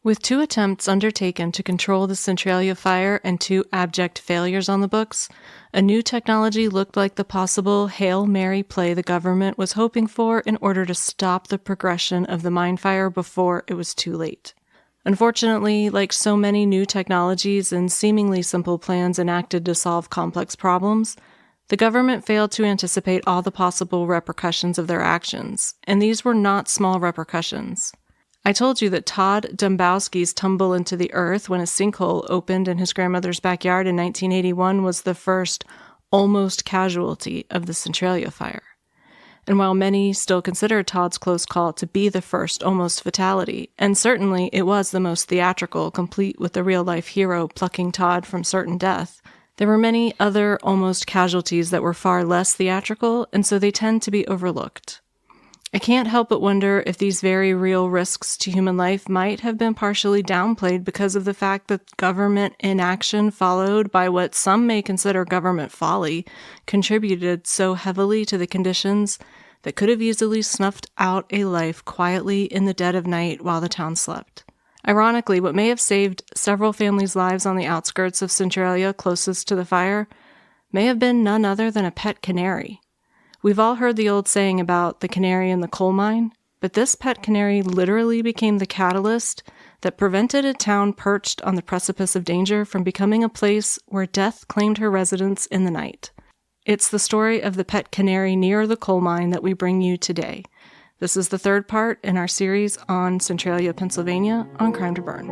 With 2 attempts undertaken to control the Centralia fire and 2 abject failures on the books, a new technology looked like the possible Hail Mary play the government was hoping for in order to stop the progression of the mine fire before it was too late. Unfortunately, like so many new technologies and seemingly simple plans enacted to solve complex problems, the government failed to anticipate all the possible repercussions of their actions, and these were not small repercussions. I told you that Todd Dombowski's tumble into the earth when a sinkhole opened in his grandmother's backyard in 1981 was the first almost casualty of the Centralia fire. And while many still consider Todd's close call to be the first almost fatality, and certainly it was the most theatrical, complete with the real-life hero plucking Todd from certain death, there were many other almost casualties that were far less theatrical, and so they tend to be overlooked. I can't help but wonder if these very real risks to human life might have been partially downplayed because of the fact that government inaction followed by what some may consider government folly contributed so heavily to the conditions that could have easily snuffed out a life quietly in the dead of night while the town slept. Ironically, what may have saved several families' lives on the outskirts of Centralia closest to the fire may have been none other than a pet canary. We've all heard the old saying about the canary in the coal mine, but this pet canary literally became the catalyst that prevented a town perched on the precipice of danger from becoming a place where death claimed her residents in the night. It's the story of the pet canary near the coal mine that we bring you today. This is the 3rd part in our series on Centralia, Pennsylvania, on Crime to Burn.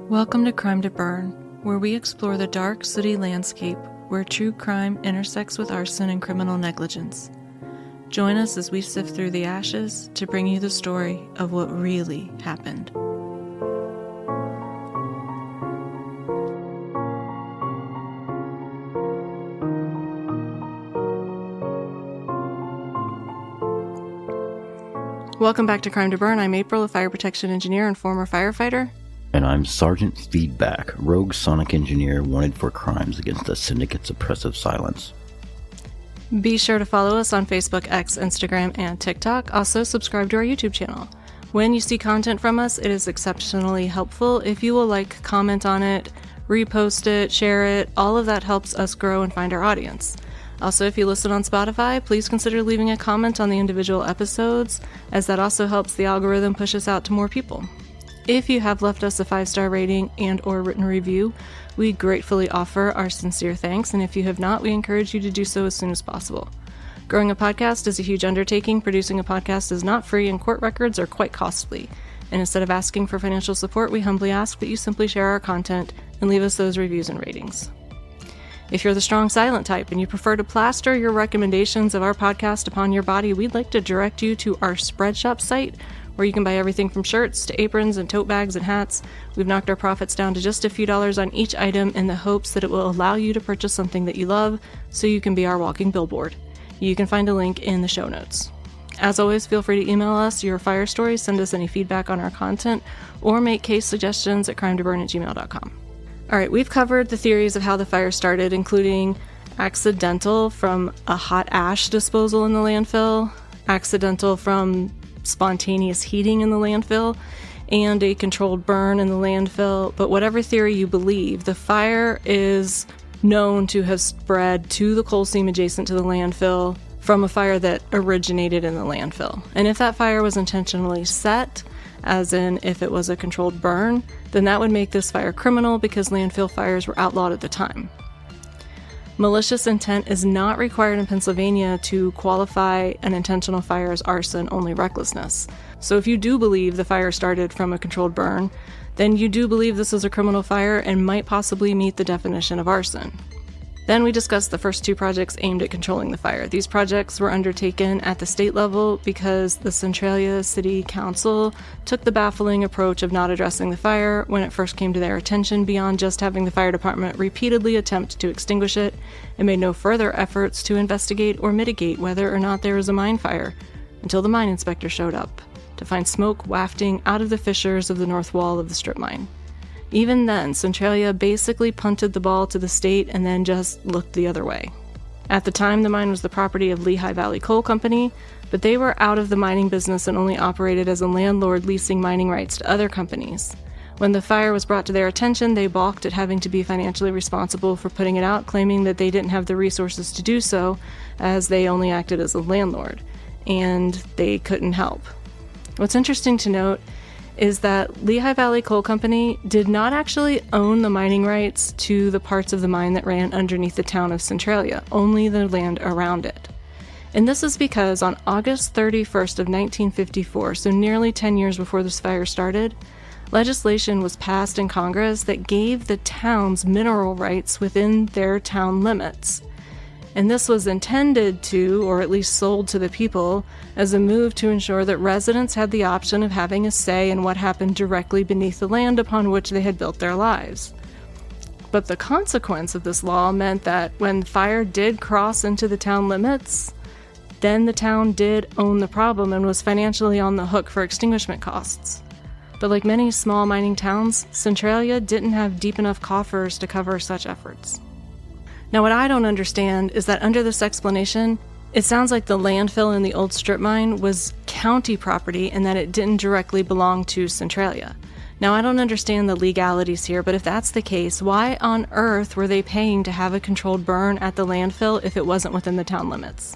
Welcome to Crime to Burn, where we explore the dark city landscape where true crime intersects with arson and criminal negligence. Join us as we sift through the ashes to bring you the story of what really happened. Welcome back to Crime to Burn. I'm April, a fire protection engineer and former firefighter. And I'm Sergeant Feedback, rogue sonic engineer wanted for crimes against the syndicate's oppressive silence. Be sure to follow us on Facebook, X, Instagram, and TikTok. Also, subscribe to our YouTube channel. When you see content from us, it is exceptionally helpful if you will like, comment on it, repost it, share it. All of that helps us grow and find our audience. Also, if you listen on Spotify, please consider leaving a comment on the individual episodes, as that also helps the algorithm push us out to more people. If you have left us a 5-star rating and or written review, we gratefully offer our sincere thanks, and if you have not, we encourage you to do so as soon as possible. Growing a podcast is a huge undertaking. Producing a podcast is not free, and court records are quite costly. And instead of asking for financial support, we humbly ask that you simply share our content and leave us those reviews and ratings. If you're the strong silent type and you prefer to plaster your recommendations of our podcast upon your body, we'd like to direct you to our Spreadshop site, where you can buy everything from shirts to aprons and tote bags and hats. We've knocked our profits down to just a few dollars on each item in the hopes that it will allow you to purchase something that you love so you can be our walking billboard. You can find a link in the show notes. As always, feel free to email us your fire stories, send us any feedback on our content, or make case suggestions at crimetoburn@gmail.com. All right, we've covered the theories of how the fire started, including accidental from a hot ash disposal in the landfill, accidental from spontaneous heating in the landfill, and a controlled burn in the landfill. But whatever theory you believe, the fire is known to have spread to the coal seam adjacent to the landfill from a fire that originated in the landfill. And if that fire was intentionally set, as in if it was a controlled burn, then that would make this fire criminal because landfill fires were outlawed at the time. Malicious intent is not required in Pennsylvania to qualify an intentional fire as arson, only recklessness. So if you do believe the fire started from a controlled burn, then you do believe this is a criminal fire and might possibly meet the definition of arson. Then we discussed the first 2 projects aimed at controlling the fire. These projects were undertaken at the state level because the Centralia City Council took the baffling approach of not addressing the fire when it first came to their attention beyond just having the fire department repeatedly attempt to extinguish it, and made no further efforts to investigate or mitigate whether or not there was a mine fire until the mine inspector showed up to find smoke wafting out of the fissures of the north wall of the strip mine. Even then, Centralia basically punted the ball to the state and then just looked the other way. At the time, the mine was the property of Lehigh Valley Coal Company, but they were out of the mining business and only operated as a landlord leasing mining rights to other companies. When the fire was brought to their attention, they balked at having to be financially responsible for putting it out, claiming that they didn't have the resources to do so, as they only acted as a landlord, and they couldn't help. What's interesting to note is that Lehigh Valley Coal Company did not actually own the mining rights to the parts of the mine that ran underneath the town of Centralia, only the land around it. And this is because on August 31st of 1954, so nearly 10 years before this fire started, legislation was passed in Congress that gave the towns mineral rights within their town limits. And this was intended to, or at least sold to the people, as a move to ensure that residents had the option of having a say in what happened directly beneath the land upon which they had built their lives. But the consequence of this law meant that when fire did cross into the town limits, then the town did own the problem and was financially on the hook for extinguishment costs. But like many small mining towns, Centralia didn't have deep enough coffers to cover such efforts. Now, what I don't understand is that under this explanation, it sounds like the landfill in the old strip mine was county property and that it didn't directly belong to Centralia. Now, I don't understand the legalities here, but if that's the case, why on earth were they paying to have a controlled burn at the landfill if it wasn't within the town limits?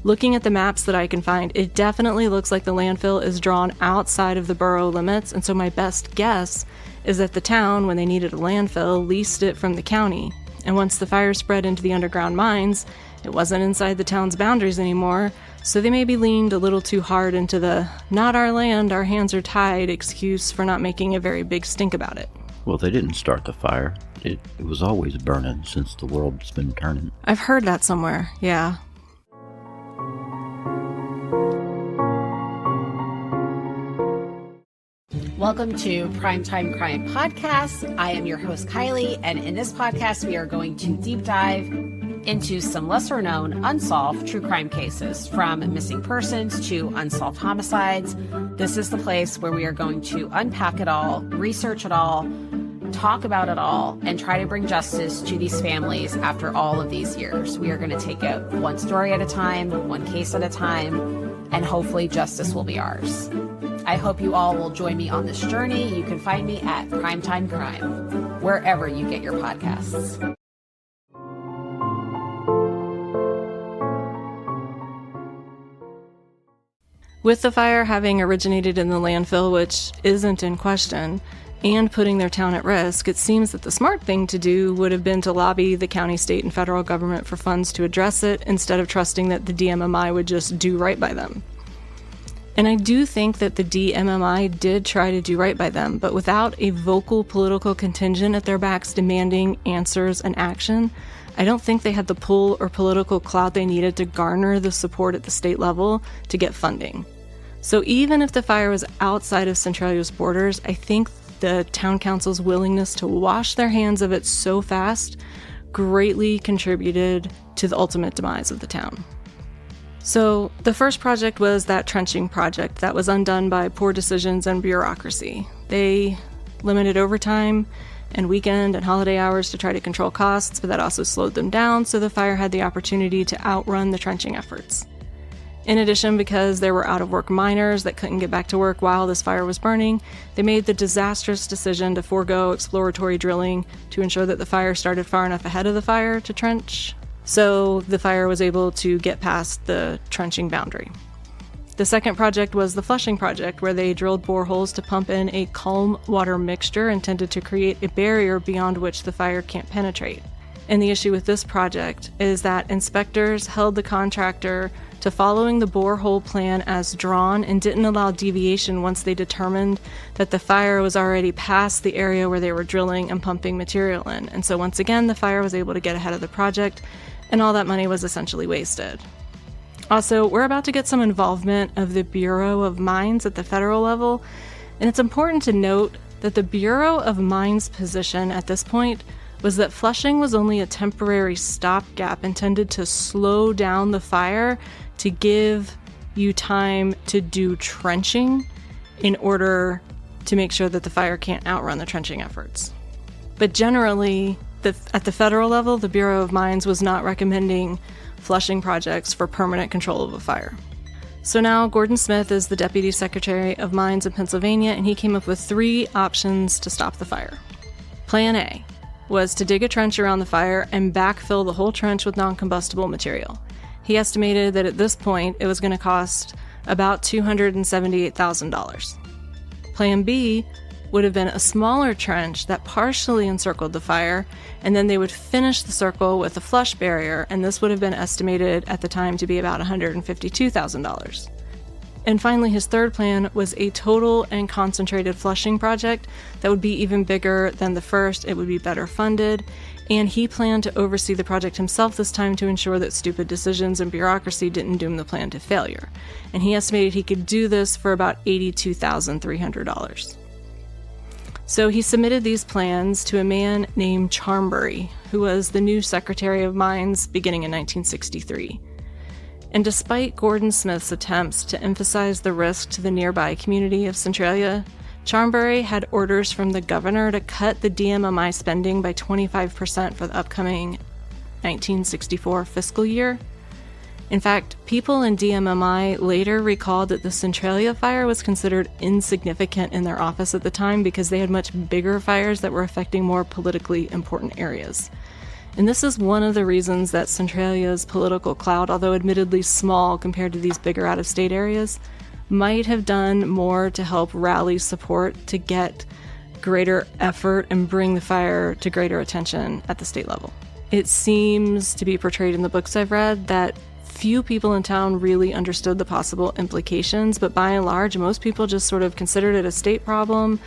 Looking at the maps that I can find, it definitely looks like the landfill is drawn outside of the borough limits, and so my best guess is that the town, when they needed a landfill, leased it from the county. And once the fire spread into the underground mines, it wasn't inside the town's boundaries anymore, so they maybe leaned a little too hard into the "not our land, our hands are tied" excuse for not making a very big stink about it. Well, they didn't start the fire. It was always burning since the world's been turning. I've heard that somewhere, yeah. Welcome to Primetime Crime Podcast. I am your host, Kylie, and in this podcast, we are going to deep dive into some lesser-known unsolved true crime cases, from missing persons to unsolved homicides. This is the place where we are going to unpack it all, research it all, talk about it all, and try to bring justice to these families after all of these years. We are going to take it one story at a time, one case at a time, and hopefully justice will be ours. I hope you all will join me on this journey. You can find me at Primetime Crime, wherever you get your podcasts. With the fire having originated in the landfill, which isn't in question, and putting their town at risk, it seems that the smart thing to do would have been to lobby the county, state, and federal government for funds to address it, instead of trusting that the DMMI would just do right by them. And I do think that the DMMI did try to do right by them, but without a vocal political contingent at their backs demanding answers and action, I don't think they had the pull or political clout they needed to garner the support at the state level to get funding. So even if the fire was outside of Centralia's borders, I think the town council's willingness to wash their hands of it so fast greatly contributed to the ultimate demise of the town. So the first project was that trenching project that was undone by poor decisions and bureaucracy. They limited overtime and weekend and holiday hours to try to control costs, but that also slowed them down, so the fire had the opportunity to outrun the trenching efforts. In addition, because there were out-of-work miners that couldn't get back to work while this fire was burning, they made the disastrous decision to forego exploratory drilling to ensure that the fire started far enough ahead of the fire to trench, so the fire was able to get past the trenching boundary. The second project was the flushing project, where they drilled boreholes to pump in a calm water mixture intended to create a barrier beyond which the fire can't penetrate. And the issue with this project is that inspectors held the contractor to following the borehole plan as drawn and didn't allow deviation once they determined that the fire was already past the area where they were drilling and pumping material in. And so once again, the fire was able to get ahead of the project, and all that money was essentially wasted. Also, we're about to get some involvement of the Bureau of Mines at the federal level, and it's important to note that the Bureau of Mines' position at this point was that flushing was only a temporary stopgap intended to slow down the fire to give you time to do trenching in order to make sure that the fire can't outrun the trenching efforts. But generally, at the federal level, the Bureau of Mines was not recommending flushing projects for permanent control of a fire. So now Gordon Smith is the Deputy Secretary of Mines in Pennsylvania, and he came up with 3 options to stop the fire. Plan A was to dig a trench around the fire and backfill the whole trench with non-combustible material. He estimated that at this point it was going to cost about $278,000. Plan B would have been a smaller trench that partially encircled the fire, and then they would finish the circle with a flush barrier, and this would have been estimated at the time to be about $152,000. And finally, his third plan was a total and concentrated flushing project that would be even bigger than the first. It would be better funded, and he planned to oversee the project himself this time to ensure that stupid decisions and bureaucracy didn't doom the plan to failure. And he estimated he could do this for about $82,300. So he submitted these plans to a man named Charnbury, who was the new Secretary of Mines beginning in 1963. And despite Gordon Smith's attempts to emphasize the risk to the nearby community of Centralia, Charnbury had orders from the governor to cut the DMMI spending by 25% for the upcoming 1964 fiscal year. In fact, people in DMMI later recalled that the Centralia fire was considered insignificant in their office at the time because they had much bigger fires that were affecting more politically important areas. And this is one of the reasons that Centralia's political clout, although admittedly small compared to these bigger out-of-state areas, might have done more to help rally support to get greater effort and bring the fire to greater attention at the state level. It seems to be portrayed in the books I've read that few people in town really understood the possible implications, but by and large, most people just sort of considered it a state problem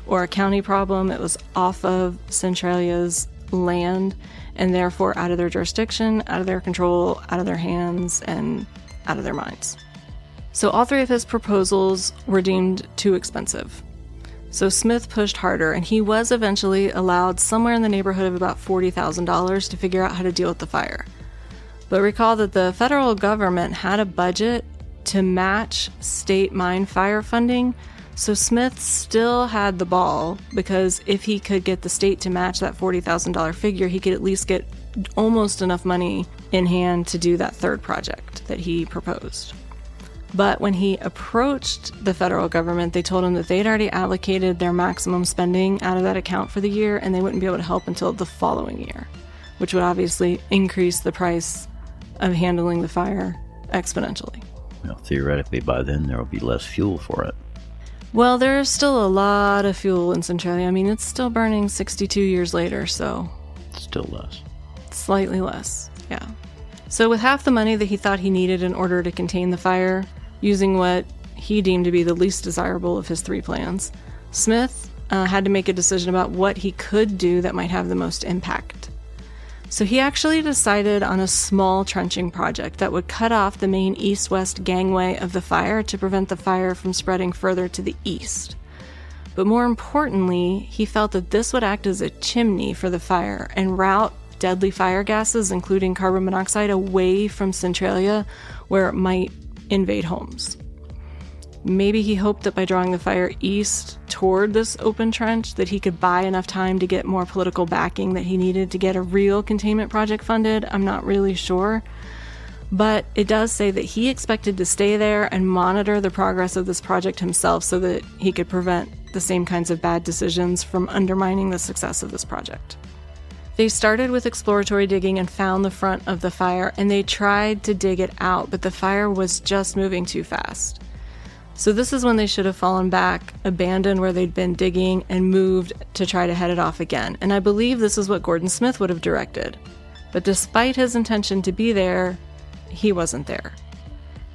or a county problem. It was off of Centralia's land and therefore out of their jurisdiction, out of their control, out of their hands, and out of their minds. So all 3 of his proposals were deemed too expensive. So Smith pushed harder, and he was eventually allowed somewhere in the neighborhood of about $40,000 to figure out how to deal with the fire. But recall that the federal government had a budget to match state mine fire funding, so Smith still had the ball, because if he could get the state to match that $40,000 figure, he could at least get almost enough money in hand to do that third project that he proposed. But when he approached the federal government, they told him that they'd already allocated their maximum spending out of that account for the year, and they wouldn't be able to help until the following year, which would obviously increase the price of handling the fire exponentially. Well, theoretically, by then there will be less fuel for it. Well, there's still a lot of fuel in Centralia. I mean, it's still burning 62 years later, so... Still less. Slightly less, yeah. So with half the money that he thought he needed in order to contain the fire, using what he deemed to be the least desirable of his 3 plans, Smith had to make a decision about what he could do that might have the most impact. So he actually decided on a small trenching project that would cut off the main east-west gangway of the fire to prevent the fire from spreading further to the east. But more importantly, he felt that this would act as a chimney for the fire and route deadly fire gases, including carbon monoxide, away from Centralia where it might invade homes. Maybe he hoped that by drawing the fire east toward this open trench that he could buy enough time to get more political backing that he needed to get a real containment project funded. I'm not really sure. But it does say that he expected to stay there and monitor the progress of this project himself so that he could prevent the same kinds of bad decisions from undermining the success of this project. They started with exploratory digging and found the front of the fire, and they tried to dig it out, but the fire was just moving too fast. So this is when they should have fallen back, abandoned where they'd been digging, and moved to try to head it off again. And I believe this is what Gordon Smith would have directed. But despite his intention to be there, he wasn't there.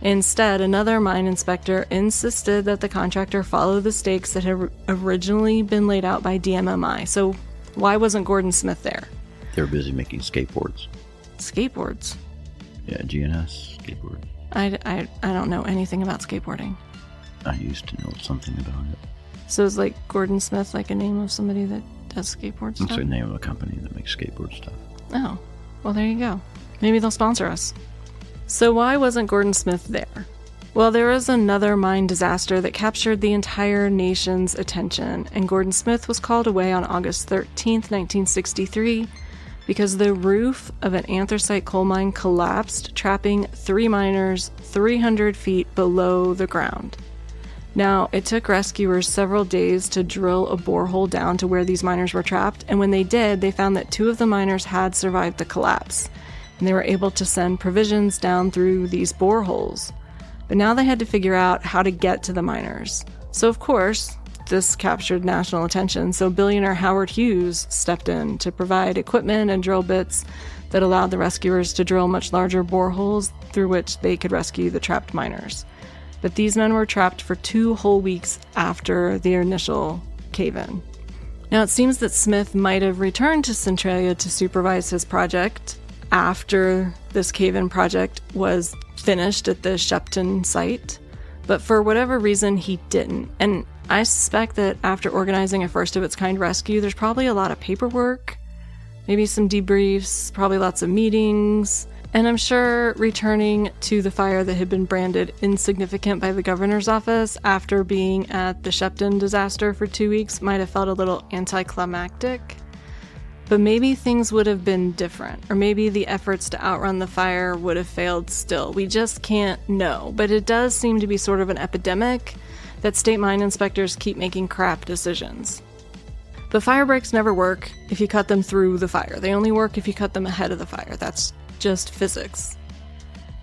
Instead, another mine inspector insisted that the contractor follow the stakes that had originally been laid out by DMMI. So why wasn't Gordon Smith there? They're busy making skateboards. Skateboards? Yeah, GNS skateboard. I don't know anything about skateboarding. I used to know something about it. So is like Gordon Smith like a name of somebody that does skateboard stuff? It's the name of a company that makes skateboard stuff. Oh, well there you go. Maybe they'll sponsor us. So why wasn't Gordon Smith there? Well, there was another mine disaster that captured the entire nation's attention, and Gordon Smith was called away on August 13th, 1963, because the roof of an anthracite coal mine collapsed, trapping 3 miners 300 feet below the ground. Now, it took rescuers several days to drill a borehole down to where these miners were trapped, and when they did, they found that 2 of the miners had survived the collapse, and they were able to send provisions down through these boreholes. But now they had to figure out how to get to the miners. So, of course, this captured national attention, so billionaire Howard Hughes stepped in to provide equipment and drill bits that allowed the rescuers to drill much larger boreholes through which they could rescue the trapped miners. But these men were trapped for 2 whole weeks after the initial cave-in. Now, it seems that Smith might have returned to Centralia to supervise his project after this cave-in project was finished at the Shepton site, but for whatever reason, he didn't. And I suspect that after organizing a first-of-its-kind rescue, there's probably a lot of paperwork, maybe some debriefs, probably lots of meetings, and I'm sure returning to the fire that had been branded insignificant by the governor's office after being at the Shepton disaster for 2 weeks might have felt a little anticlimactic. But maybe things would have been different, or maybe the efforts to outrun the fire would have failed still. We just can't know. But it does seem to be sort of an epidemic that state mine inspectors keep making crap decisions. But fire breaks never work if you cut them through the fire. They only work if you cut them ahead of the fire. That's just physics.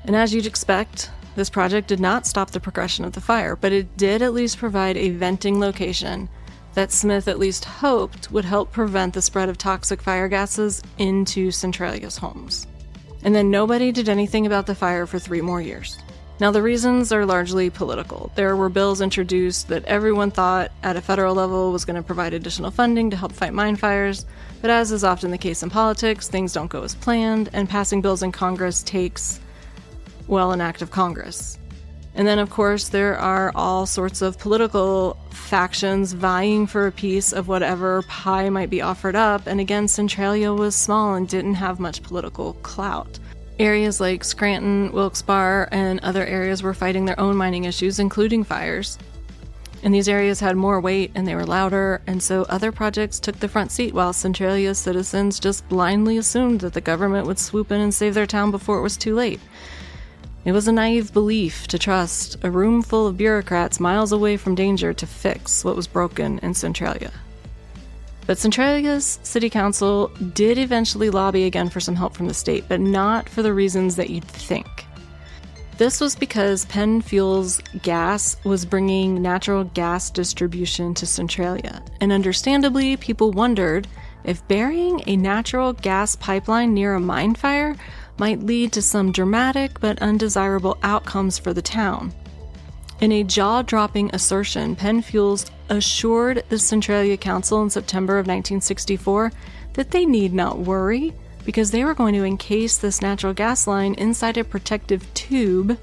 And as you'd expect, this project did not stop the progression of the fire, but it did at least provide a venting location that Smith at least hoped would help prevent the spread of toxic fire gases into Centralia's homes. And then nobody did anything about the fire for 3 more years. Now, the reasons are largely political. There were bills introduced that everyone thought at a federal level was going to provide additional funding to help fight mine fires, but as is often the case in politics, things don't go as planned, and passing bills in Congress takes, well, an act of Congress. And then, of course, there are all sorts of political factions vying for a piece of whatever pie might be offered up, and again, Centralia was small and didn't have much political clout. Areas like Scranton, Wilkes-Barre, and other areas were fighting their own mining issues, including fires. And these areas had more weight and they were louder, and so other projects took the front seat while Centralia's citizens just blindly assumed that the government would swoop in and save their town before it was too late. It was a naive belief to trust a room full of bureaucrats miles away from danger to fix what was broken in Centralia. But Centralia's city council did eventually lobby again for some help from the state, but not for the reasons that you'd think. This was because Penn Fuels Gas was bringing natural gas distribution to Centralia, and understandably, people wondered if burying a natural gas pipeline near a mine fire might lead to some dramatic but undesirable outcomes for the town. In a jaw-dropping assertion, Penn Fuels assured the Centralia Council in September of 1964 that they need not worry because they were going to encase this natural gas line inside a protective tube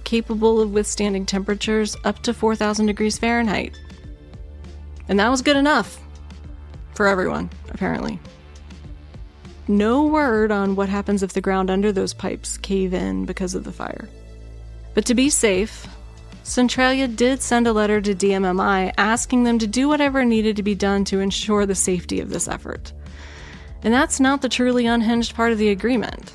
capable of withstanding temperatures up to 4,000 degrees Fahrenheit. And that was good enough for everyone, apparently. No word on what happens if the ground under those pipes cave in because of the fire. But to be safe, Centralia did send a letter to DMMI asking them to do whatever needed to be done to ensure the safety of this effort. And that's not the truly unhinged part of the agreement.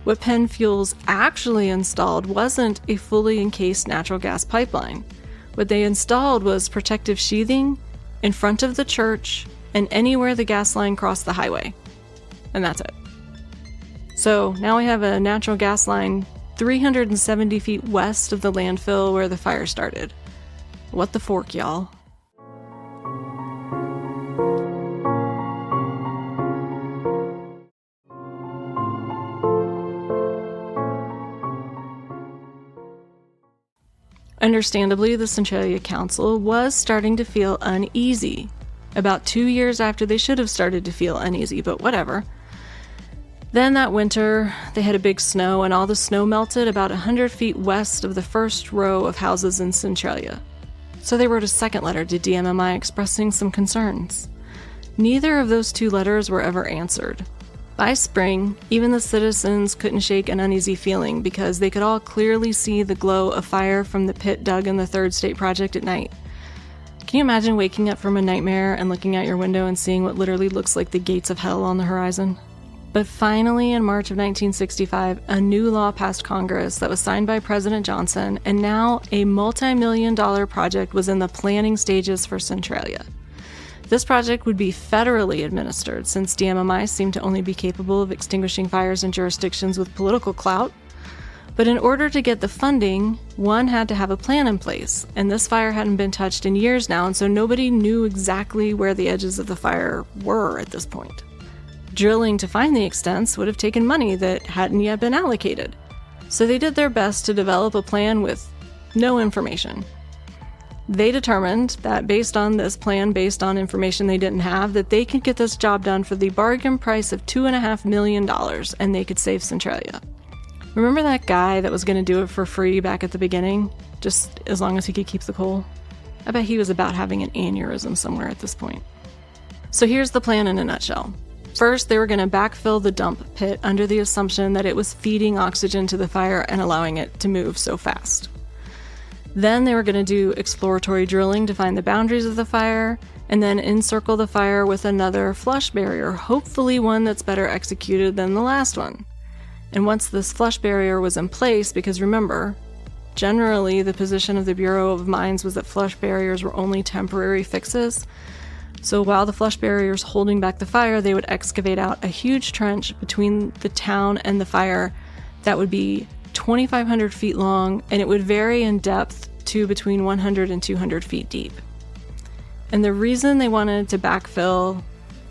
What Penn Fuels actually installed wasn't a fully encased natural gas pipeline. What they installed was protective sheathing in front of the church and anywhere the gas line crossed the highway. And that's it. So now we have a natural gas line 370 feet west of the landfill where the fire started. What the fork, y'all? Understandably, the Centralia Council was starting to feel uneasy. About 2 years after they should have started to feel uneasy, but whatever. Then that winter, they had a big snow, and all the snow melted about 100 feet west of the first row of houses in Centralia. So they wrote a second letter to DMMI expressing some concerns. Neither of those 2 letters were ever answered. By spring, even the citizens couldn't shake an uneasy feeling because they could all clearly see the glow of fire from the pit dug in the Third State Project at night. Can you imagine waking up from a nightmare and looking out your window and seeing what literally looks like the gates of hell on the horizon? But finally, in March of 1965, a new law passed Congress that was signed by President Johnson, and now a multi-million-dollar project was in the planning stages for Centralia. This project would be federally administered, since DMMI seemed to only be capable of extinguishing fires in jurisdictions with political clout. But in order to get the funding, one had to have a plan in place, and this fire hadn't been touched in years now, and so nobody knew exactly where the edges of the fire were at this point. Drilling to find the extents would have taken money that hadn't yet been allocated. So they did their best to develop a plan with no information. They determined that based on this plan, based on information they didn't have, that they could get this job done for the bargain price of $2.5 million, and they could save Centralia. Remember that guy that was going to do it for free back at the beginning, just as long as he could keep the coal? I bet he was about having an aneurysm somewhere at this point. So here's the plan in a nutshell. First, they were going to backfill the dump pit under the assumption that it was feeding oxygen to the fire and allowing it to move so fast. Then they were going to do exploratory drilling to find the boundaries of the fire, and then encircle the fire with another flush barrier, hopefully one that's better executed than the last one. And once this flush barrier was in place, because remember, generally the position of the Bureau of Mines was that flush barriers were only temporary fixes. So while the flush barrier is holding back the fire, they would excavate out a huge trench between the town and the fire that would be 2,500 feet long, and it would vary in depth to between 100 and 200 feet deep. And the reason they wanted to backfill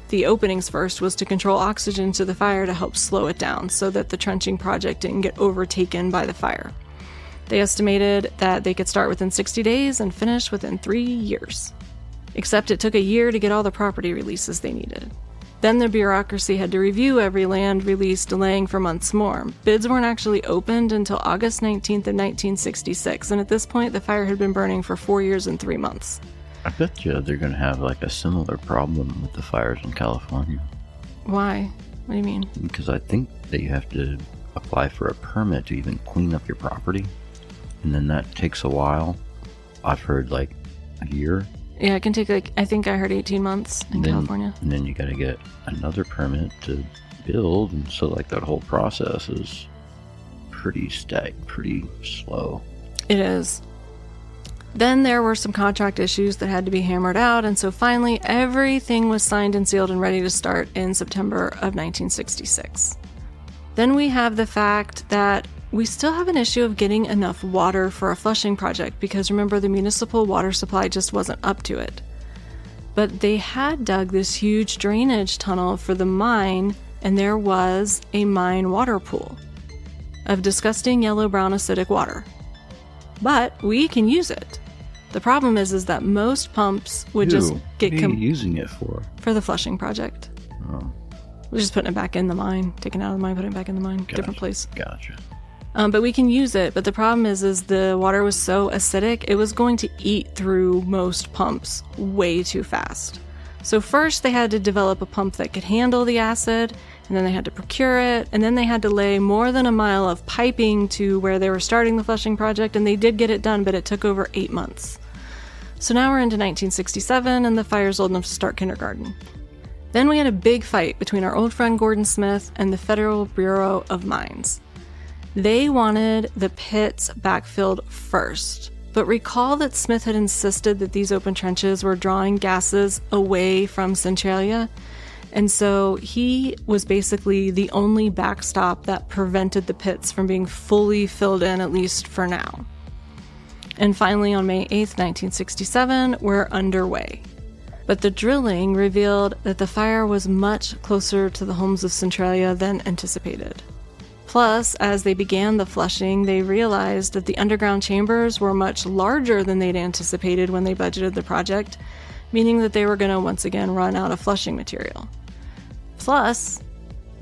the openings first was to control oxygen to the fire to help slow it down so that the trenching project didn't get overtaken by the fire. They estimated that they could start within 60 days and finish within 3 years. Except it took a year to get all the property releases they needed. Then the bureaucracy had to review every land release, delaying for months more. Bids weren't actually opened until August 19th of 1966, and at this point the fire had been burning for 4 years and 3 months. I bet you they're going to have like a similar problem with the fires in California. Why? What do you mean? Because I think that you have to apply for a permit to even clean up your property, and then that takes a while. I've heard like a year. Yeah, it can take I think I heard 18 months in California. And then you got to get another permit to build, and so like that whole process is pretty slow. It is. Then there were some contract issues that had to be hammered out, and so finally everything was signed and sealed and ready to start in September of 1966. Then we have the fact that we still have an issue of getting enough water for a flushing project, because remember, the municipal water supply just wasn't up to it. But they had dug this huge drainage tunnel for the mine, and there was a mine water pool of disgusting yellow-brown acidic water. But we can use it. The problem is that most pumps would just get... What are you using it for? For the flushing project. Oh. We're just putting it back in the mine, taking it out of the mine, putting it back in the mine, Gotcha. Different place. Gotcha. But we can use it, but the problem is the water was so acidic, it was going to eat through most pumps way too fast. So first they had to develop a pump that could handle the acid, and then they had to procure it, and then they had to lay more than a mile of piping to where they were starting the flushing project, and they did get it done, but it took over 8 months. So now we're into 1967, and the fire's old enough to start kindergarten. Then we had a big fight between our old friend Gordon Smith and the Federal Bureau of Mines. They wanted the pits backfilled first, but recall that Smith had insisted that these open trenches were drawing gases away from Centralia, and so he was basically the only backstop that prevented the pits from being fully filled in, at least for now. And finally, on May 8th, 1967, we're underway. But the drilling revealed that the fire was much closer to the homes of Centralia than anticipated. Plus, as they began the flushing, they realized that the underground chambers were much larger than they'd anticipated when they budgeted the project, meaning that they were going to once again run out of flushing material. Plus,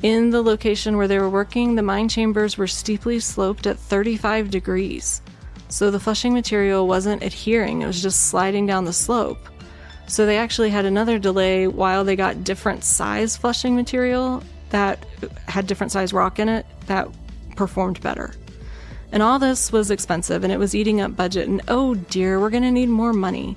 in the location where they were working, the mine chambers were steeply sloped at 35 degrees. So the flushing material wasn't adhering, it was just sliding down the slope. So they actually had another delay while they got different size flushing material that had different size rock in it that performed better. And all this was expensive, and it was eating up budget, and oh dear, we're going to need more money.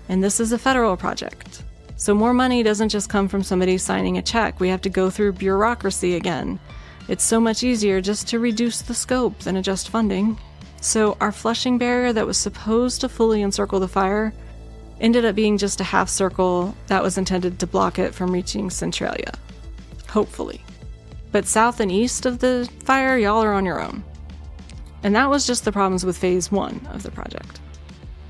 And this is a federal project. So more money doesn't just come from somebody signing a check. We have to go through bureaucracy again. It's so much easier just to reduce the scope than adjust funding. So our flushing barrier that was supposed to fully encircle the fire ended up being just a half circle that was intended to block it from reaching Centralia. Hopefully. But south and east of the fire, y'all are on your own. And that was just the problems with phase 1 of the project.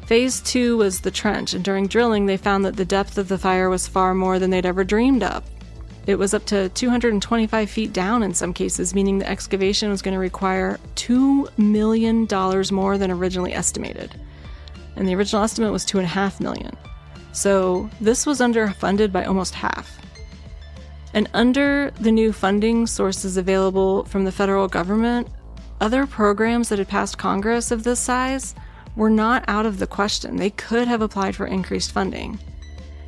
Phase 2 was the trench, and during drilling they found that the depth of the fire was far more than they'd ever dreamed of. It was up to 225 feet down in some cases, meaning the excavation was going to require $2 million more than originally estimated. And the original estimate was $2.5 million. So this was underfunded by almost half. And under the new funding sources available from the federal government, other programs that had passed Congress of this size were not out of the question. They could have applied for increased funding.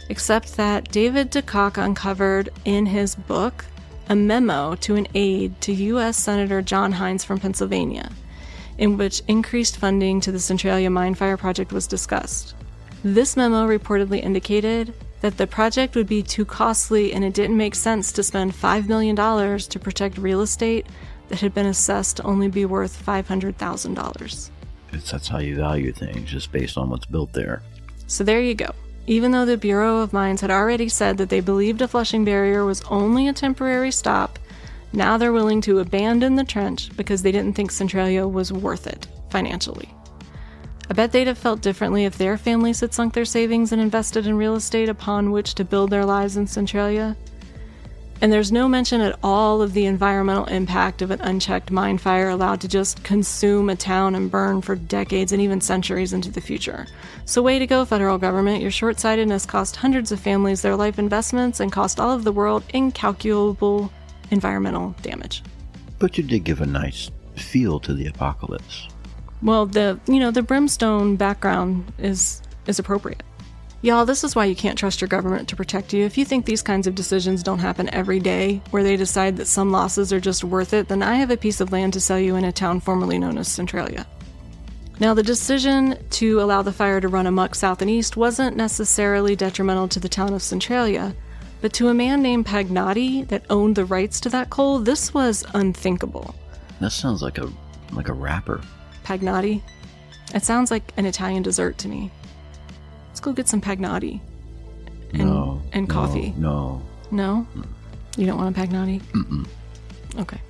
Except that David DeCock uncovered in his book a memo to an aide to U.S. Senator John Hines from Pennsylvania, in which increased funding to the Centralia mine fire project was discussed. This memo reportedly indicated that the project would be too costly and it didn't make sense to spend $5 million to protect real estate that had been assessed to only be worth $500,000. That's how you value things, just based on what's built there. So there you go. Even though the Bureau of Mines had already said that they believed a flushing barrier was only a temporary stop, now they're willing to abandon the trench because they didn't think Centralia was worth it financially. I bet they'd have felt differently if their families had sunk their savings and invested in real estate upon which to build their lives in Centralia. And there's no mention at all of the environmental impact of an unchecked mine fire allowed to just consume a town and burn for decades and even centuries into the future. So way to go, federal government. Your short-sightedness cost hundreds of families their life investments and cost all of the world incalculable environmental damage. But you did give a nice feel to the apocalypse. Well, the brimstone background is appropriate. Y'all, this is why you can't trust your government to protect you. If you think these kinds of decisions don't happen every day, where they decide that some losses are just worth it, then I have a piece of land to sell you in a town formerly known as Centralia. Now, the decision to allow the fire to run amok south and east wasn't necessarily detrimental to the town of Centralia, but to a man named Pagnotti that owned the rights to that coal, this was unthinkable. That sounds like a rapper. Pagnotti? It sounds like an Italian dessert to me. Let's go get some Pagnotti. And coffee. No? Mm. You don't want a Pagnotti? Mm-mm. Okay.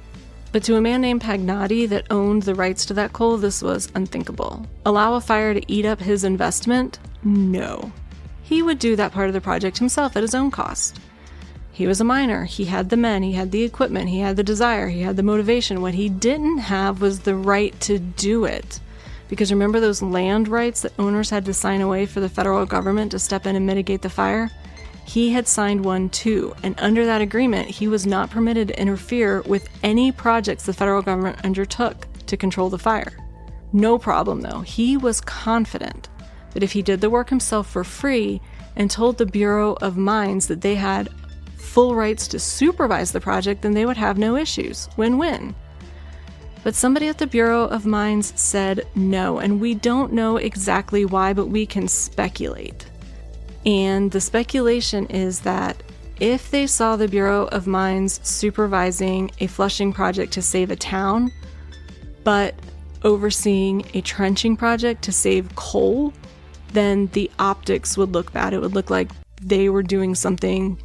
But to a man named Pagnotti that owned the rights to that coal, this was unthinkable. Allow a fire to eat up his investment? No. He would do that part of the project himself at his own cost. He was a miner. He had the men. He had the equipment. He had the desire. He had the motivation. What he didn't have was the right to do it. Because remember those land rights that owners had to sign away for the federal government to step in and mitigate the fire? He had signed one too, and under that agreement, he was not permitted to interfere with any projects the federal government undertook to control the fire. No problem though. He was confident that if he did the work himself for free and told the Bureau of Mines that they had full rights to supervise the project, then they would have no issues. Win-win. But somebody at the Bureau of Mines said no, and we don't know exactly why, but we can speculate. And the speculation is that if they saw the Bureau of Mines supervising a flushing project to save a town, but overseeing a trenching project to save coal, then the optics would look bad. It would look like they were doing something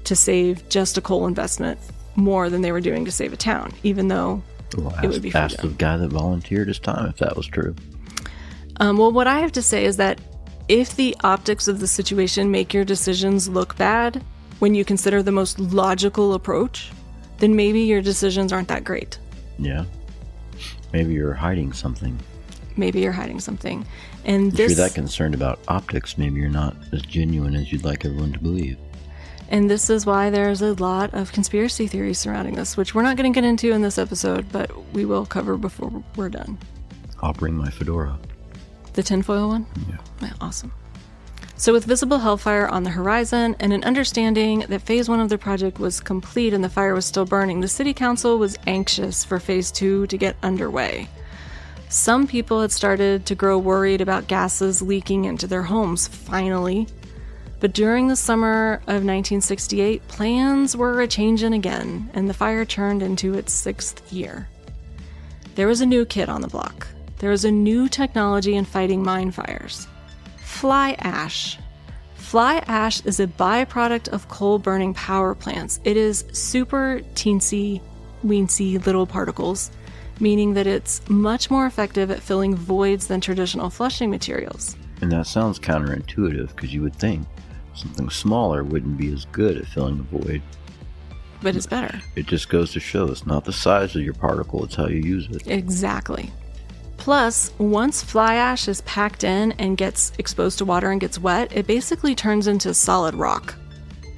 to save just a coal investment more than they were doing to save a town, even though it would be ask the guy that volunteered his time if that was true. Well, what I have to say is that if the optics of the situation make your decisions look bad when you consider the most logical approach, then maybe your decisions aren't that great. Yeah. Maybe you're hiding something. And if you're that concerned about optics, maybe you're not as genuine as you'd like everyone to believe. And this is why there's a lot of conspiracy theories surrounding this, which we're not going to get into in this episode, but we will cover before we're done. I'll bring my fedora. The tinfoil one? Yeah. Awesome. So with visible hellfire on the horizon and an understanding that phase 1 of the project was complete and the fire was still burning, the city council was anxious for phase 2 to get underway. Some people had started to grow worried about gases leaking into their homes, finally. But during the summer of 1968, plans were a-changin' again, and the fire turned into its 6th year. There was a new kid on the block. There was a new technology in fighting mine fires. Fly ash. Fly ash is a byproduct of coal-burning power plants. It is super teensy, weensy little particles, meaning that it's much more effective at filling voids than traditional flushing materials. And that sounds counterintuitive, because you would think something smaller wouldn't be as good at filling the void. But it's better. It just goes to show it's not the size of your particle, it's how you use it. Exactly. Plus, once fly ash is packed in and gets exposed to water and gets wet, it basically turns into solid rock.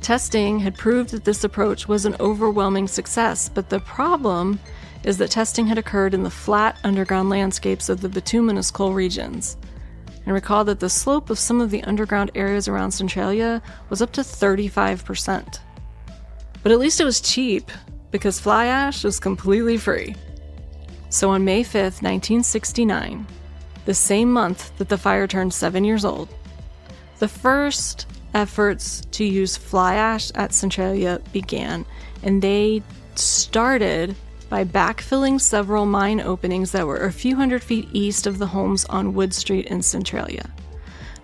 Testing had proved that this approach was an overwhelming success, but the problem is that testing had occurred in the flat underground landscapes of the bituminous coal regions. And recall that the slope of some of the underground areas around Centralia was up to 35%. But at least it was cheap, because fly ash was completely free. So on May 5th, 1969, the same month that the fire turned 7 years old, the first efforts to use fly ash at Centralia began, and they started by backfilling several mine openings that were a few hundred feet east of the homes on Wood Street in Centralia.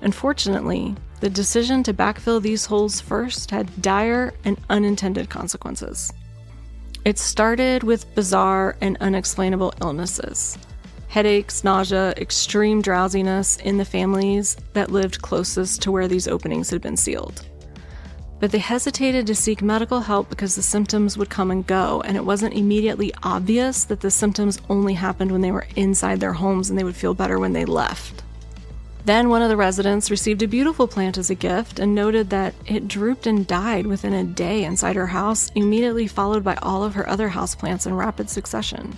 Unfortunately, the decision to backfill these holes first had dire and unintended consequences. It started with bizarre and unexplainable illnesses. Headaches, nausea, extreme drowsiness in the families that lived closest to where these openings had been sealed. But they hesitated to seek medical help because the symptoms would come and go, and it wasn't immediately obvious that the symptoms only happened when they were inside their homes and they would feel better when they left. Then one of the residents received a beautiful plant as a gift and noted that it drooped and died within a day inside her house, immediately followed by all of her other houseplants in rapid succession.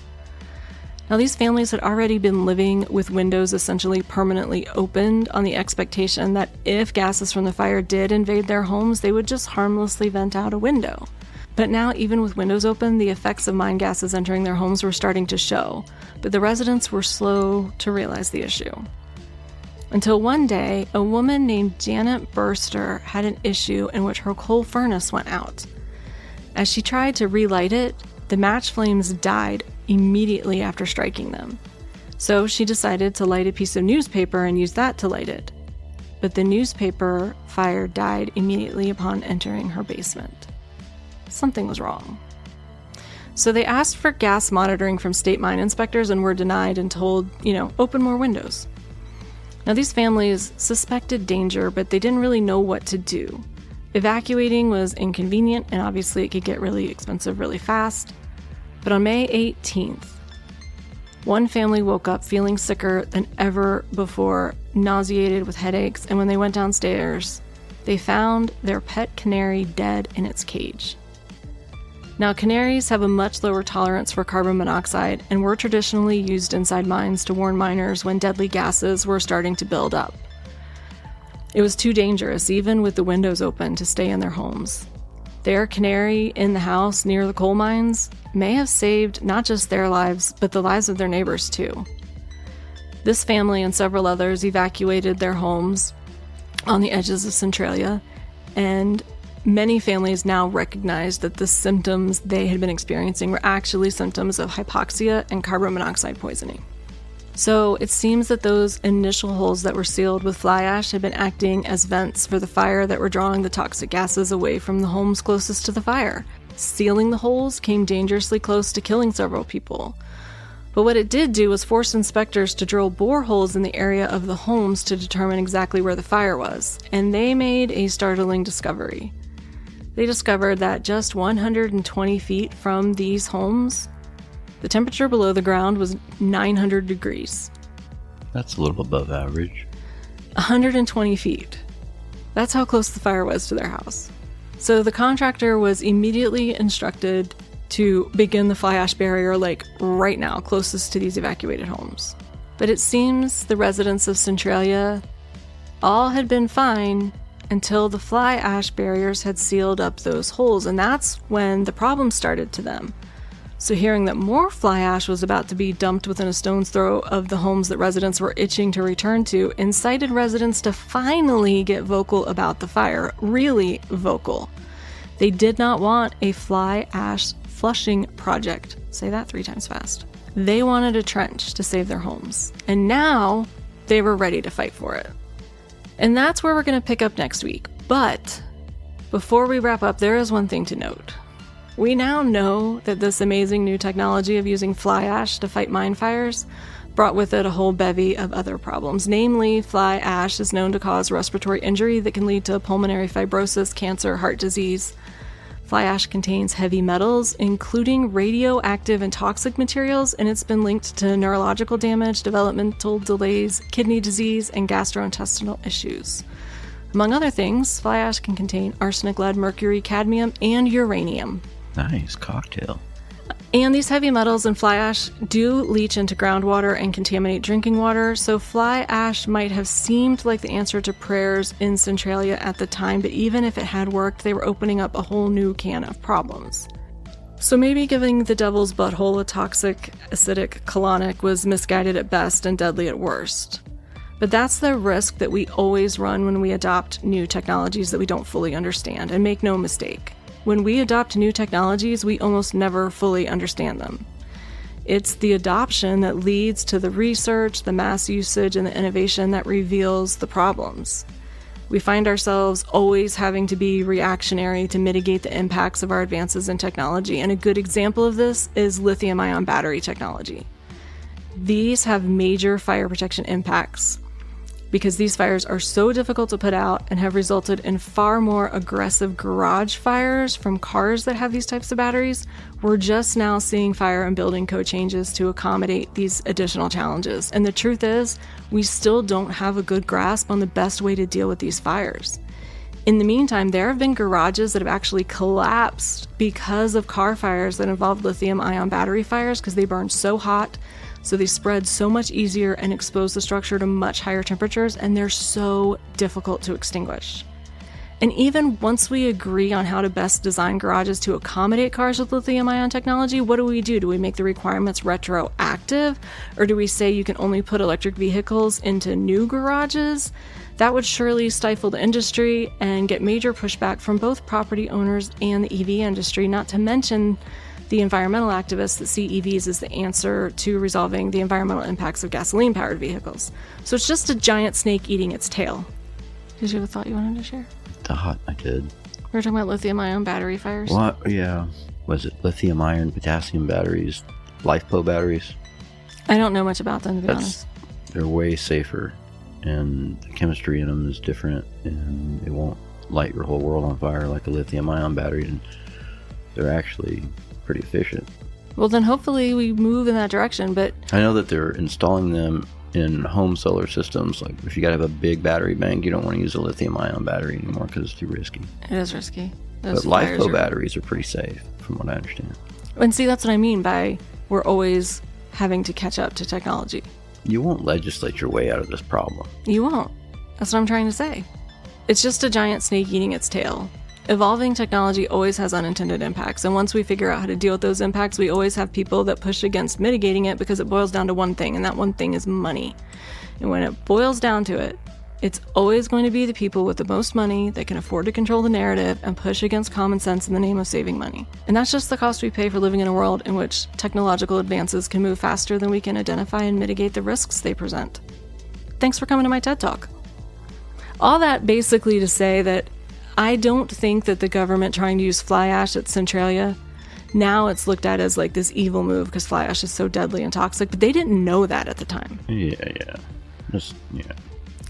Now, these families had already been living with windows essentially permanently opened on the expectation that if gases from the fire did invade their homes, they would just harmlessly vent out a window. But now, even with windows open, the effects of mine gases entering their homes were starting to show, but the residents were slow to realize the issue. Until one day, a woman named Janet Burster had an issue in which her coal furnace went out. As she tried to relight it, the match flames died immediately after striking them. So she decided to light a piece of newspaper and use that to light it. But the newspaper fire died immediately upon entering her basement. Something was wrong. So they asked for gas monitoring from state mine inspectors and were denied and told, open more windows. Now, these families suspected danger, but they didn't really know what to do. Evacuating was inconvenient, and obviously it could get really expensive really fast. But on May 18th, one family woke up feeling sicker than ever before, nauseated with headaches, and when they went downstairs, they found their pet canary dead in its cage. Now, canaries have a much lower tolerance for carbon monoxide and were traditionally used inside mines to warn miners when deadly gases were starting to build up. It was too dangerous, even with the windows open, to stay in their homes. Their canary in the house near the coal mines may have saved not just their lives, but the lives of their neighbors too. This family and several others evacuated their homes on the edges of Centralia, and many families now recognized that the symptoms they had been experiencing were actually symptoms of hypoxia and carbon monoxide poisoning. So it seems that those initial holes that were sealed with fly ash had been acting as vents for the fire that were drawing the toxic gases away from the homes closest to the fire. Sealing the holes came dangerously close to killing several people. But what it did do was force inspectors to drill boreholes in the area of the homes to determine exactly where the fire was, and they made a startling discovery. They discovered that just 120 feet from these homes, the temperature below the ground was 900 degrees. That's a little above average. 120 feet. That's how close the fire was to their house. So the contractor was immediately instructed to begin the fly ash barrier right now, closest to these evacuated homes. But it seems the residents of Centralia all had been fine until the fly ash barriers had sealed up those holes, and that's when the problem started to them. So hearing that more fly ash was about to be dumped within a stone's throw of the homes that residents were itching to return to incited residents to finally get vocal about the fire, really vocal. They did not want a fly ash flushing project. Say that 3 times fast. They wanted a trench to save their homes. And now they were ready to fight for it. And that's where we're going to pick up next week. But before we wrap up, there is one thing to note. We now know that this amazing new technology of using fly ash to fight mine fires brought with it a whole bevy of other problems. Namely, fly ash is known to cause respiratory injury that can lead to pulmonary fibrosis, cancer, heart disease. Fly ash contains heavy metals, including radioactive and toxic materials, and it's been linked to neurological damage, developmental delays, kidney disease, and gastrointestinal issues. Among other things, fly ash can contain arsenic, lead, mercury, cadmium, and uranium. Nice cocktail. And these heavy metals in fly ash do leach into groundwater and contaminate drinking water, so fly ash might have seemed like the answer to prayers in Centralia at the time, but even if it had worked, they were opening up a whole new can of problems. So maybe giving the devil's butthole a toxic, acidic colonic was misguided at best and deadly at worst. But that's the risk that we always run when we adopt new technologies that we don't fully understand. And make no mistake, when we adopt new technologies, we almost never fully understand them. It's the adoption that leads to the research, the mass usage, and the innovation that reveals the problems. We find ourselves always having to be reactionary to mitigate the impacts of our advances in technology. And a good example of this is lithium-ion battery technology. These have major fire protection impacts because these fires are so difficult to put out and have resulted in far more aggressive garage fires from cars that have these types of batteries. We're just now seeing fire and building code changes to accommodate these additional challenges. And the truth is, we still don't have a good grasp on the best way to deal with these fires. In the meantime, there have been garages that have actually collapsed because of car fires that involved lithium-ion battery fires because they burn so hot. So they spread so much easier and expose the structure to much higher temperatures, and they're so difficult to extinguish. And even once we agree on how to best design garages to accommodate cars with lithium-ion technology, what do? Do we make the requirements retroactive? Or do we say you can only put electric vehicles into new garages? That would surely stifle the industry and get major pushback from both property owners and the EV industry, not to mention the environmental activists that see EVs as the answer to resolving the environmental impacts of gasoline-powered vehicles. So it's just a giant snake eating its tail. Did you have a thought you wanted to share? Thought I did. We were talking about lithium-ion battery fires. What? Yeah. Was it lithium iron, potassium batteries, LiFePO batteries? I don't know much about them, to be honest. They're way safer, and the chemistry in them is different, and it won't light your whole world on fire like a lithium-ion battery, and they're actually pretty efficient. Well, then hopefully we move in that direction, but I know that they're installing them in home solar systems. Like if you gotta have a big battery bank, you don't want to use a lithium-ion battery anymore because it's too risky. It is risky. But LiFePO batteries are pretty safe, from what I understand. And see, that's what I mean by we're always having to catch up to technology. You won't legislate your way out of this problem. You won't. That's what I'm trying to say. It's just a giant snake eating its tail. Evolving technology always has unintended impacts, and once we figure out how to deal with those impacts, we always have people that push against mitigating it because it boils down to one thing, and that one thing is money. And when it boils down to it, it's always going to be the people with the most money that can afford to control the narrative and push against common sense in the name of saving money. And that's just the cost we pay for living in a world in which technological advances can move faster than we can identify and mitigate the risks they present. Thanks for coming to my TED Talk. All that basically to say that I don't think that the government trying to use fly ash at Centralia, now it's looked at as like this evil move because fly ash is so deadly and toxic, but they didn't know that at the time. Yeah.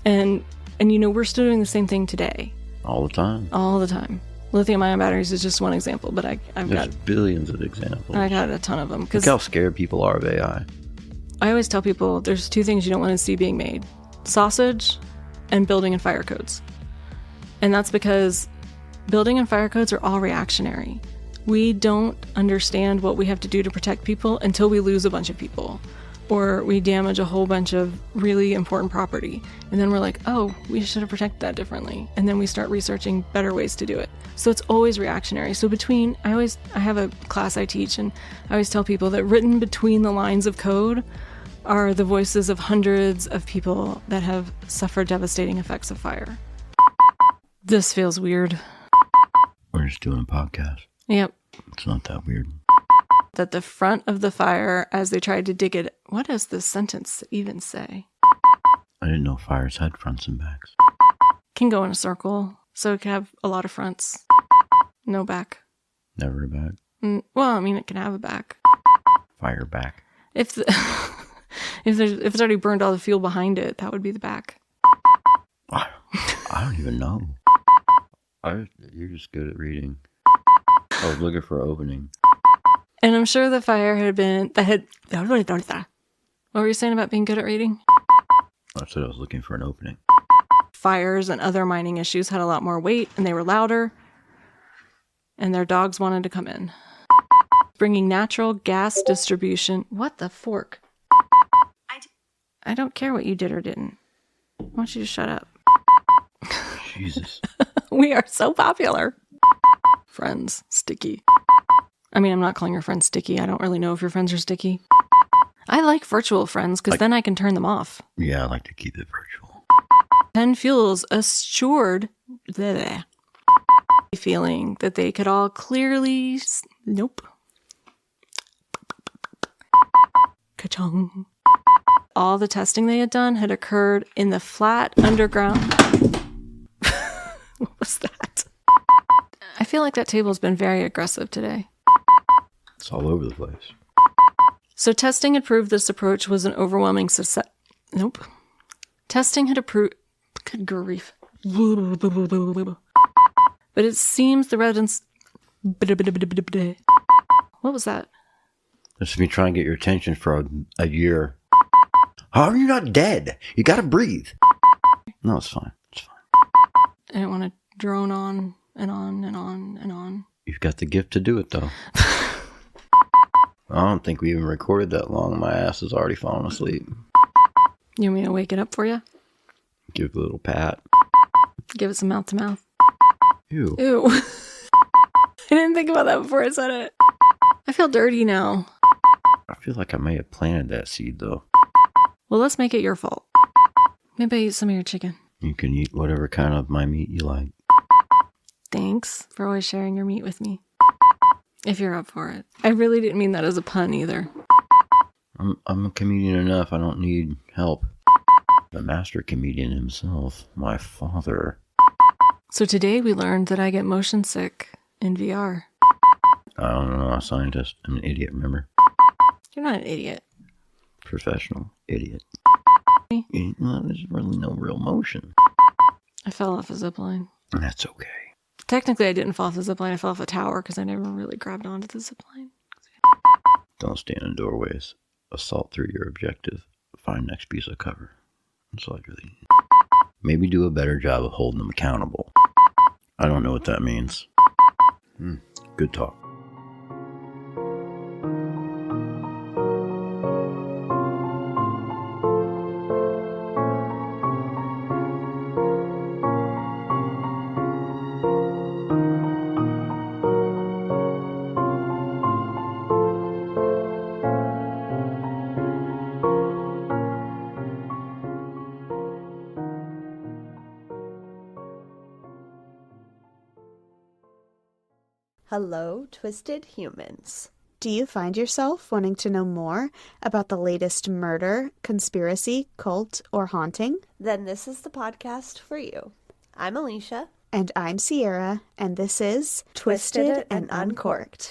And you know, we're still doing the same thing today. All the time. Lithium-ion batteries is just one example, but I've got billions of examples. I got a ton of them. Look how scared people are of AI. I always tell people there's 2 things you don't want to see being made: sausage and building and fire codes. And that's because building and fire codes are all reactionary. We don't understand what we have to do to protect people until we lose a bunch of people. or we damage a whole bunch of really important property. And then we're like, oh, we should have protected that differently. And then we start researching better ways to do it. So it's always reactionary. So I have a class I teach, and I always tell people that written between the lines of code are the voices of hundreds of people that have suffered devastating effects of fire. This feels weird. We're just doing a podcast. Yep. It's not that weird. That the front of the fire, as they tried to dig it, what does this sentence even say? I didn't know fires had fronts and backs. Can go in a circle, so it can have a lot of fronts. No back. Never a back. Well, I mean, it can have a back. Fire back. If it's already burned all the fuel behind it, that would be the back. I don't even know. You're just good at reading. I was looking for an opening. And I'm sure the fire what were you saying about being good at reading? I said I was looking for an opening. Fires and other mining issues had a lot more weight, and they were louder, and their dogs wanted to come in. Bringing natural gas distribution. What the fork? I don't care what you did or didn't. I want you to shut up. Jesus. We are so popular. Friends, sticky. I mean, I'm not calling your friends sticky. I don't really know if your friends are sticky. I like virtual friends because then I can turn them off. Yeah, I like to keep it virtual. 10 Fuels assured feeling that they could all clearly... Nope. Ka-chung. All the testing they had done had occurred in the flat underground... What was that? I feel like that table's been very aggressive today. It's all over the place. So testing had proved this approach was an overwhelming success. Nope. Testing had approved... Good grief. But it seems the residents... What was that? This has been trying to get your attention for a year. How are you not dead? You gotta breathe. No, it's fine. It's fine. I didn't want to drone on and on and on and on. You've got the gift to do it, though. I don't think we even recorded that long. My ass is already falling asleep. You want me to wake it up for you? Give it a little pat. Give it some mouth to mouth. Ew. Ew. I didn't think about that before I said it. I feel dirty now. I feel like I may have planted that seed, though. Well, let's make it your fault. Maybe I eat some of your chicken. You can eat whatever kind of my meat you like. Thanks for always sharing your meat with me. If you're up for it. I really didn't mean that as a pun either. I'm a comedian enough. I don't need help. The master comedian himself, my father. So today we learned that I get motion sick in VR. I don't know, a scientist. I'm an idiot, remember? You're not an idiot. Professional idiot. There's really no real motion. I fell off a zipline. That's okay. Technically, I didn't fall off the zipline. I fell off a tower because I never really grabbed onto the zipline. Don't stand in doorways. Assault through your objective. Find next piece of cover. That's all I really need. Maybe do a better job of holding them accountable. I don't know what that means. Good talk. Hello, Twisted Humans. Do you find yourself wanting to know more about the latest murder, conspiracy, cult, or haunting? Then this is the podcast for you. I'm Alicia. And I'm Sierra, and this is Twisted and Uncorked.